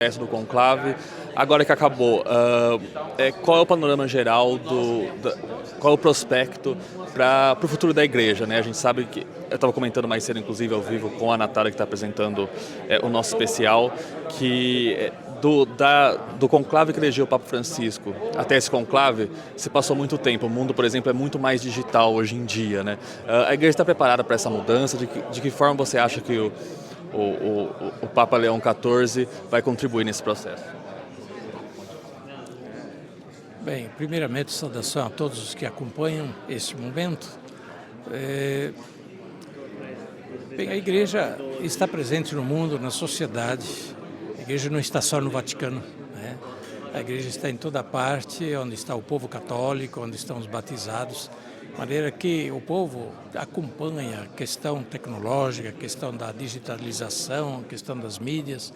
do conclave, agora que acabou, qual é o panorama geral qual é o prospecto para o futuro da igreja, né? A gente sabe que, eu estava comentando mais cedo, inclusive ao vivo, com a Natália, que está apresentando o nosso especial, que do conclave que elegeu o Papa Francisco até esse conclave, se passou muito tempo. O mundo, por exemplo, é muito mais digital hoje em dia, né? A igreja está preparada para essa mudança? De que forma você acha que o Papa Leão XIV vai contribuir nesse processo? Bem, primeiramente, saudação a todos os que acompanham este momento. A Igreja está presente no mundo, na sociedade. A Igreja não está só no Vaticano, né? A Igreja está em toda parte, onde está o povo católico, onde estão os batizados, de maneira que o povo acompanha a questão tecnológica, a questão da digitalização, a questão das mídias.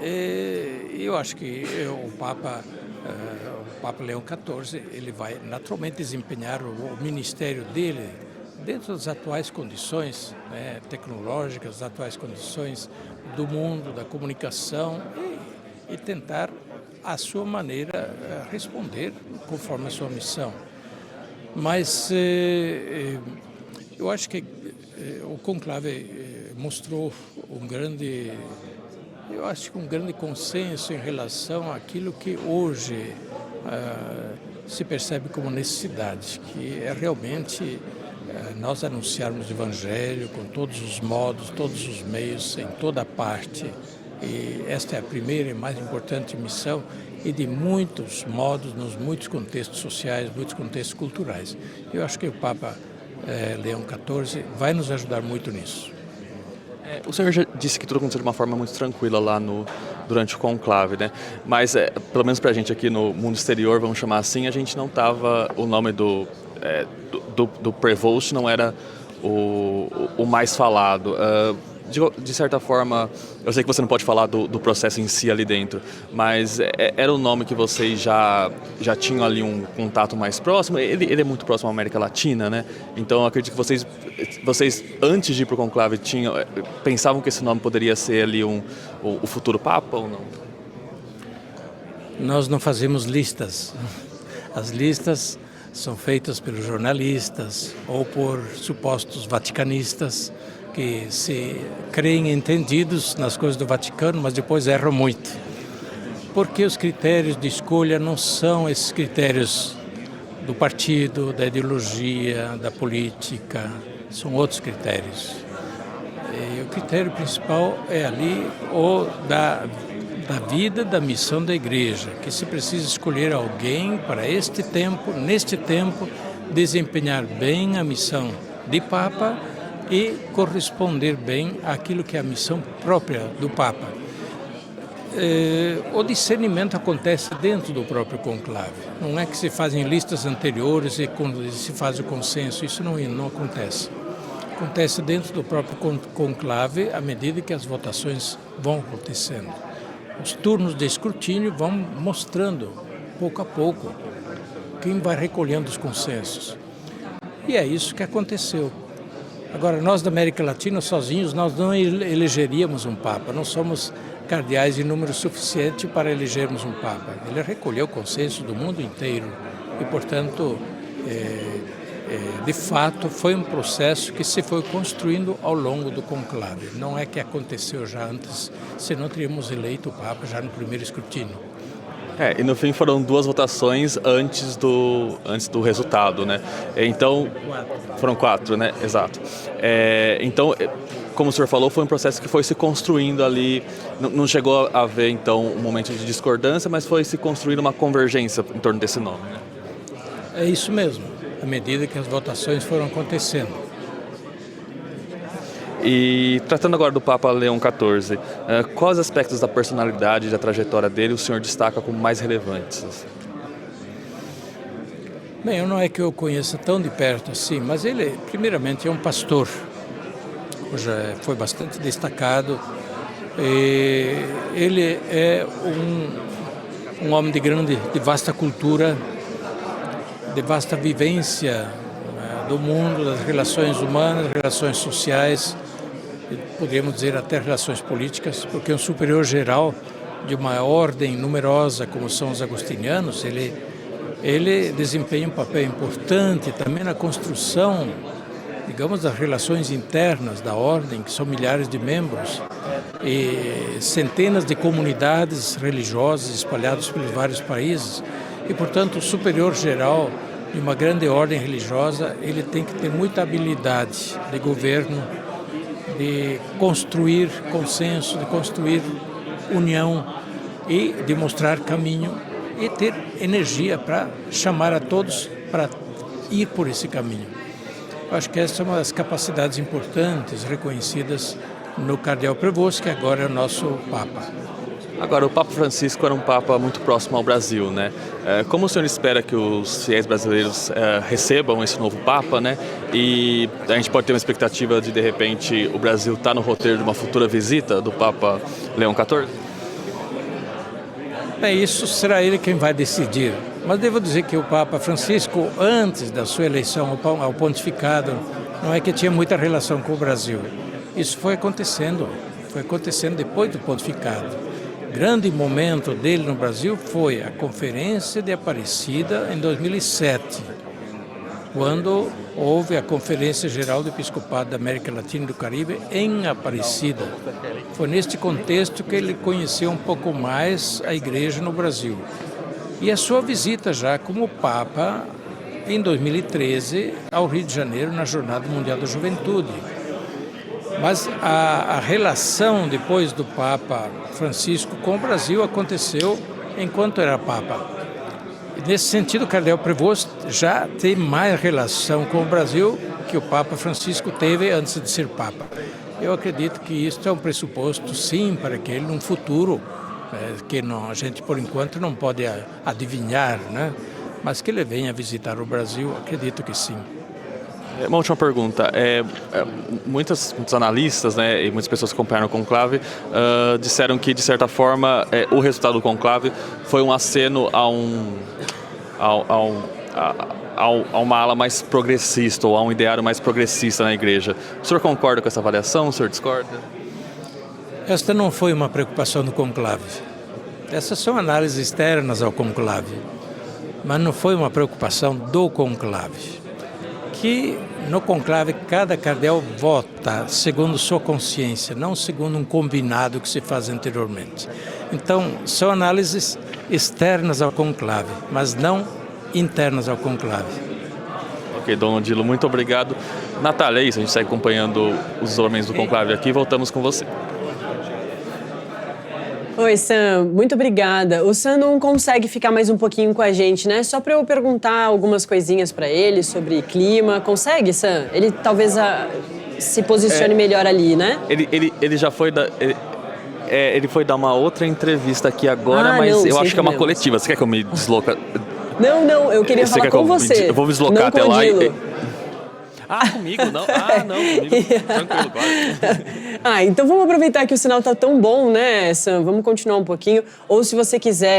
E eu acho que o Papa Leão XIV, ele vai naturalmente desempenhar o ministério dele dentro das atuais condições, né, tecnológicas, das atuais condições do mundo, da comunicação e tentar, à sua maneira, responder conforme a sua missão. Mas eu acho que o conclave mostrou um grande consenso em relação àquilo que hoje se percebe como necessidade, que é realmente nós anunciarmos o Evangelho com todos os modos, todos os meios, em toda parte. E esta é a primeira e mais importante missão, e de muitos modos, nos muitos contextos sociais, muitos contextos culturais. Eu acho que o Papa Leão XIV vai nos ajudar muito nisso. O senhor já disse que tudo aconteceu de uma forma muito tranquila lá durante o conclave, né? Mas, pelo menos para a gente aqui no mundo exterior, vamos chamar assim, a gente não estava, o nome do Prevost não era o mais falado. De certa forma, eu sei que você não pode falar do processo em si ali dentro, mas era um nome que vocês já tinham ali um contato mais próximo. Ele é muito próximo à América Latina, né? Então eu acredito que vocês antes de ir para o conclave, pensavam que esse nome poderia ser ali o futuro Papa ou não? Nós não fazemos listas. As listas são feitas pelos jornalistas ou por supostos vaticanistas que se creem entendidos nas coisas do Vaticano, mas depois erram muito. Porque os critérios de escolha não são esses critérios do partido, da ideologia, da política, são outros critérios. E o critério principal é ali o da vida, da missão da Igreja, que se precisa escolher alguém para neste tempo, desempenhar bem a missão de Papa e corresponder bem àquilo que é a missão própria do Papa. O discernimento acontece dentro do próprio conclave. Não é que se fazem listas anteriores e quando se faz o consenso, isso não acontece. Acontece dentro do próprio conclave à medida que as votações vão acontecendo. Os turnos de escrutínio vão mostrando, pouco a pouco, quem vai recolhendo os consensos. E é isso que aconteceu. Agora, nós da América Latina, sozinhos, nós não elegeríamos um Papa. Não somos cardeais em número suficiente para elegermos um Papa. Ele recolheu o consenso do mundo inteiro e, portanto, de fato, foi um processo que se foi construindo ao longo do conclave. Não é que aconteceu já antes, senão teríamos eleito o Papa já no primeiro escrutínio. E no fim foram 2 votações antes do resultado, né? Então, foram 4, né? Exato. Então, como o senhor falou, foi um processo que foi se construindo ali, não chegou a haver, então, um momento de discordância, mas foi se construindo uma convergência em torno desse nome, né? É isso mesmo, à medida que as votações foram acontecendo. E tratando agora do Papa Leão XIV, quais aspectos da personalidade e da trajetória dele o senhor destaca como mais relevantes? Bem, não é que eu conheça tão de perto assim, mas ele, primeiramente, é um pastor. Já foi bastante destacado. Ele é um homem de vasta cultura, de vasta vivência do mundo, das relações humanas, relações sociais, poderíamos dizer até relações políticas, porque um superior geral de uma ordem numerosa como são os agostinianos, ele desempenha um papel importante também na construção, digamos, das relações internas da ordem, que são milhares de membros e centenas de comunidades religiosas espalhadas pelos vários países. E, portanto, o superior geral de uma grande ordem religiosa, ele tem que ter muita habilidade de governo, de construir consenso, de construir união e de mostrar caminho e ter energia para chamar a todos para ir por esse caminho. Eu acho que essa é uma das capacidades importantes reconhecidas no cardeal Prevost, que agora é o nosso Papa. Agora, o Papa Francisco era um Papa muito próximo ao Brasil, né? Como o senhor espera que os fiéis brasileiros recebam esse novo Papa, né? E a gente pode ter uma expectativa de repente, o Brasil estar no roteiro de uma futura visita do Papa Leão XIV? Isso será ele quem vai decidir. Mas devo dizer que o Papa Francisco, antes da sua eleição ao pontificado, não é que tinha muita relação com o Brasil. Isso foi acontecendo depois do pontificado. O grande momento dele no Brasil foi a Conferência de Aparecida em 2007, quando houve a Conferência Geral do Episcopado da América Latina e do Caribe em Aparecida. Foi neste contexto que ele conheceu um pouco mais a Igreja no Brasil. E a sua visita já como Papa em 2013 ao Rio de Janeiro na Jornada Mundial da Juventude. Mas a relação depois do Papa Francisco com o Brasil aconteceu enquanto era Papa. Nesse sentido, o cardeal Prevost já tem mais relação com o Brasil que o Papa Francisco teve antes de ser Papa. Eu acredito que isso é um pressuposto, sim, para que ele, num futuro, que não, a gente, por enquanto, não pode adivinhar, né? Mas que ele venha visitar o Brasil, acredito que sim. Uma última pergunta. Muitos analistas, né, e muitas pessoas que acompanharam o conclave disseram que, de certa forma, o resultado do conclave foi um aceno a uma ala mais progressista ou a um ideário mais progressista na igreja. O senhor concorda com essa avaliação? O senhor discorda? Esta não foi uma preocupação do conclave. Essas são análises externas ao conclave, mas não foi uma preocupação do conclave. Que no conclave cada cardeal vota segundo sua consciência, não segundo um combinado que se faz anteriormente. Então, são análises externas ao conclave, mas não internas ao conclave. Ok, Dom Odilo, muito obrigado. Natália, é isso, a gente segue acompanhando os isolamentos do conclave aqui e voltamos com você. Oi, Sam, muito obrigada. O Sam não consegue ficar mais um pouquinho com a gente, né? Só para eu perguntar algumas coisinhas para ele sobre clima. Consegue, Sam? Ele talvez se posicione melhor ali, né? Ele já foi ele foi dar uma outra entrevista aqui agora, mas não, eu acho que é uma coletiva. Você quer que eu me desloque? Não, eu queria falar com você. Eu vou me deslocar até lá e... comigo? Não. Comigo. Tranquilo, claro. Então vamos aproveitar que o sinal tá tão bom, né, Sam? Vamos continuar um pouquinho. Ou se você quiser